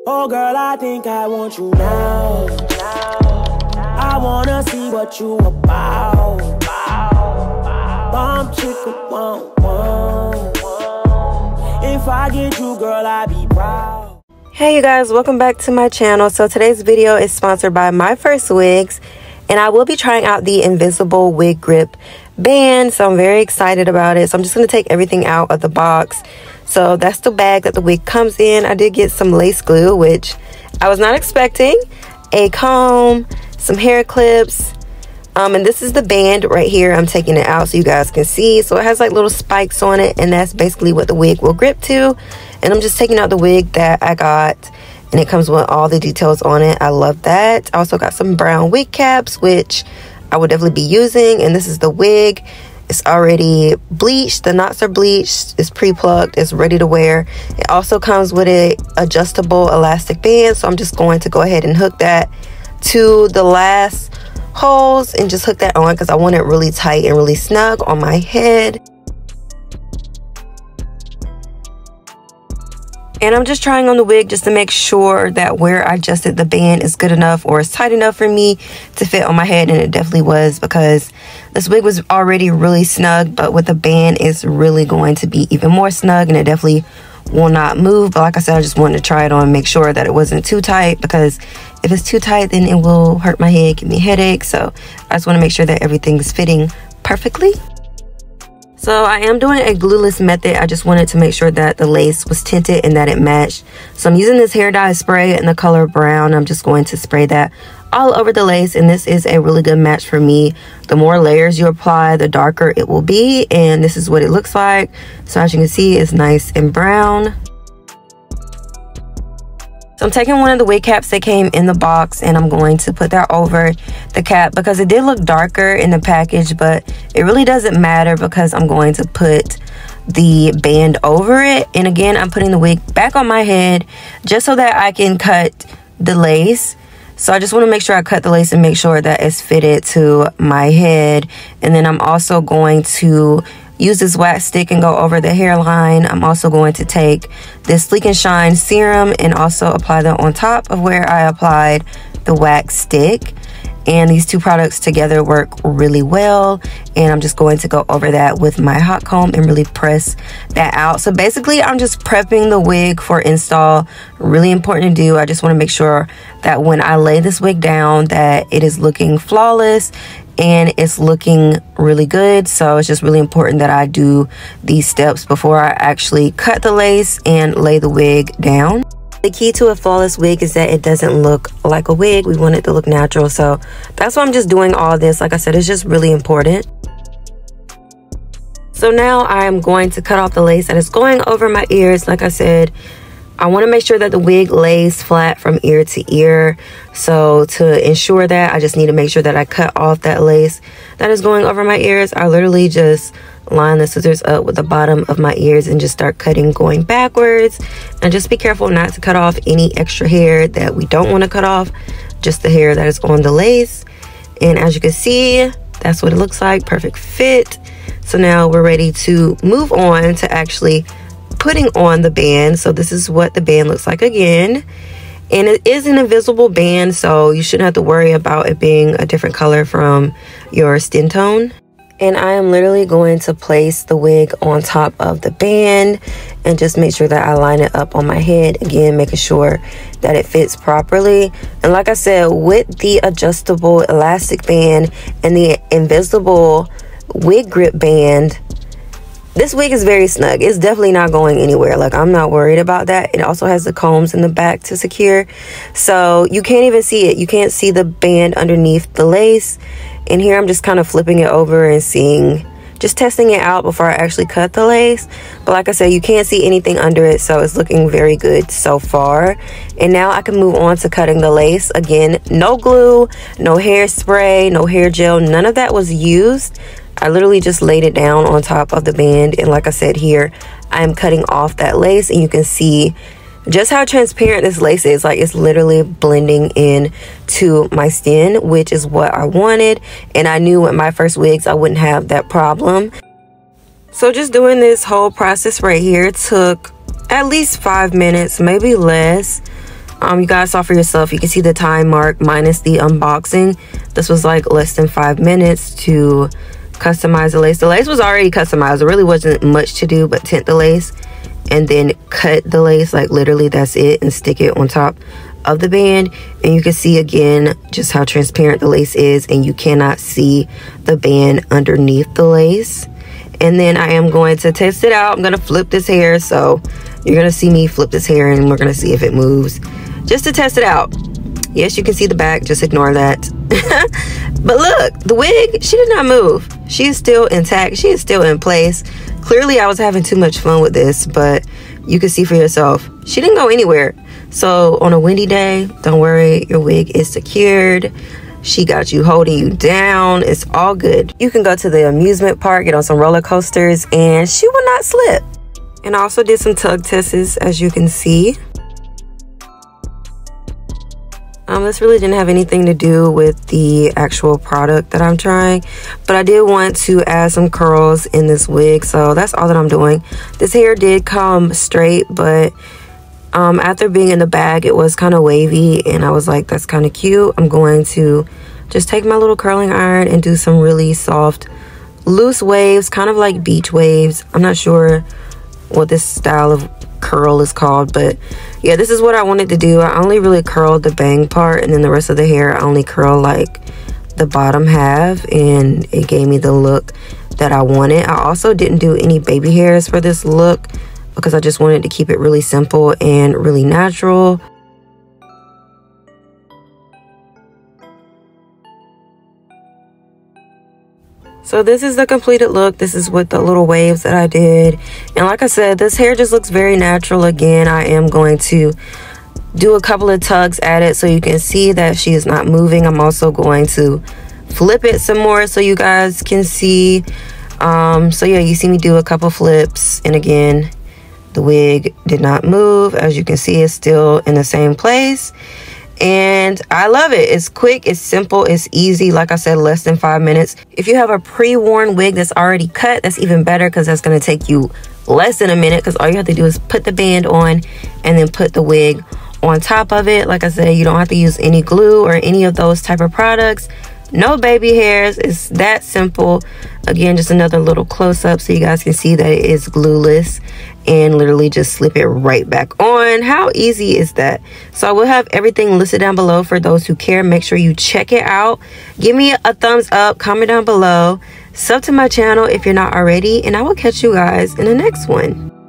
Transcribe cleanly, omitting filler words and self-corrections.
Oh girl, I think I want you now. I wanna see what you about. Bomb chicka, wow. If I get you, girl, I be proud. Hey you guys, welcome back to my channel. So today's video is sponsored by MyFirstWigs, and I will be trying out the invisible wig grip band, so I'm very excited about it. So I'm just going to take everything out of the box. So that's the bag that the wig comes in. I did get some lace glue, which I was not expecting, a comb, some hair clips, and this is the band right here. I'm taking it out so you guys can see. So it has like little spikes on it, and that's basically what the wig will grip to. And I'm just taking out the wig that I got, and it comes with all the details on it. I love that. I also got some brown wig caps, which I will definitely be using. And this is the wig. It's already bleached. The knots are bleached. It's pre-plucked. It's ready to wear. It also comes with a adjustable elastic band, so I'm just going to go ahead and hook that to the last holes and just hook that on because I want it really tight and really snug on my head. And I'm just trying on the wig just to make sure that where I adjusted the band is good enough or is tight enough for me to fit on my head, and it definitely was, because this wig was already really snug, but with the band it's really going to be even more snug, and it definitely will not move. But like I said, I just wanted to try it on and make sure that it wasn't too tight, because if it's too tight then it will hurt my head, give me a headache. So I just want to make sure that everything's fitting perfectly. So I am doing a glueless method. I just wanted to make sure that the lace was tinted and that it matched. So I'm using this hair dye spray in the color brown. I'm just going to spray that all over the lace, and this is a really good match for me. The more layers you apply, the darker it will be, and this is what it looks like. So as you can see, it's nice and brown. So I'm taking one of the wig caps that came in the box, and I'm going to put that over the cap because it did look darker in the package, but it really doesn't matter because I'm going to put the band over it. And again, I'm putting the wig back on my head just so that I can cut the lace. So I just want to make sure I cut the lace and make sure that it's fitted to my head. And then I'm also going to use this wax stick and go over the hairline. I'm also going to take this Sleek and Shine serum and also apply that on top of where I applied the wax stick. And these two products together work really well, and I'm just going to go over that with my hot comb and really press that out. So basically I'm just prepping the wig for install. Really important to do. I just want to make sure that when I lay this wig down that it is looking flawless and it's looking really good. So it's just really important that I do these steps before I actually cut the lace and lay the wig down. The key to a flawless wig is that it doesn't look like a wig. We want it to look natural. So that's why I'm just doing all this. Like I said, it's just really important. So now I'm going to cut off the lace that is going over my ears. Like I said, I want to make sure that the wig lays flat from ear to ear. So to ensure that, I just need to make sure that I cut off that lace that is going over my ears. I literally just line the scissors up with the bottom of my ears and just start cutting going backwards. And just be careful not to cut off any extra hair that we don't want to cut off, just the hair that is on the lace. And as you can see, that's what it looks like. Perfect fit. So now we're ready to move on to actually putting on the band. So this is what the band looks like again, and it is an invisible band, so you shouldn't have to worry about it being a different color from your skin tone. And I am literally going to place the wig on top of the band and just make sure that I line it up on my head, again making sure that it fits properly. And like I said, with the adjustable elastic band and the invisible wig grip band, this wig is very snug. It's definitely not going anywhere. Like, I'm not worried about that. It also has the combs in the back to secure, so you can't even see it. You can't see the band underneath the lace. And here I'm just kind of flipping it over and seeing, just testing it out before I actually cut the lace. But like I said, you can't see anything under it, so it's looking very good so far. And now I can move on to cutting the lace. Again, no glue, no hairspray, no hair gel, none of that was used. I literally just laid it down on top of the band, and like I said, here I am cutting off that lace, and you can see just how transparent this lace is. Like, it's literally blending in to my skin, which is what I wanted, and I knew with my first wigs I wouldn't have that problem. So just doing this whole process right here took at least 5 minutes, maybe less. You guys saw for yourself. You can see the time mark minus the unboxing. This was like less than 5 minutes to customize the lace. The lace was already customized. There really wasn't much to do but tint the lace and then cut the lace, like literally that's it, and stick it on top of the band. And you can see again just how transparent the lace is, and you cannot see the band underneath the lace. And then I am going to test it out. I'm going to flip this hair, so you're going to see me flip this hair and we're going to see if it moves just to test it out. Yes, you can see the back, just ignore that. But look, the wig, she did not move. She is still intact. She is still in place. Clearly I was having too much fun with this, but you can see for yourself, she didn't go anywhere. So on a windy day, don't worry, your wig is secured. She got you, holding you down. It's all good. You can go to the amusement park, get on some roller coasters, and she will not slip. And I also did some tug tests, as you can see. This really didn't have anything to do with the actual product that I'm trying, but I did want to add some curls in this wig, so that's all that I'm doing. This hair did come straight, but after being in the bag, it was kind of wavy, and I was like, that's kind of cute. I'm going to just take my little curling iron and do some really soft, loose waves, kind of like beach waves. I'm not sure what this style of curl is called, but yeah, this is what I wanted to do. I only really curled the bang part, and then the rest of the hair I only curl like the bottom half, and it gave me the look that I wanted. I also didn't do any baby hairs for this look because I just wanted to keep it really simple and really natural. So this is the completed look. This is with the little waves that I did. And like I said, this hair just looks very natural. Again, I am going to do a couple of tugs at it so you can see that she is not moving. I'm also going to flip it some more so you guys can see. So yeah, you see me do a couple flips, and again, the wig did not move. As you can see, it's still in the same place. And I love it. It's quick, it's simple, it's easy. Like I said, less than 5 minutes. If you have a pre-worn wig that's already cut, that's even better, because that's going to take you less than a minute, because all you have to do is put the band on and then put the wig on top of it. Like I said, you don't have to use any glue or any of those type of products. No baby hairs. It's that simple. Again, just another little close-up so you guys can see that it is glueless, and literally just slip it right back on. How easy is that? So I will have everything listed down below for those who care. Make sure you check it out. Give me a thumbs up, comment down below, sub to my channel if you're not already, and I will catch you guys in the next one.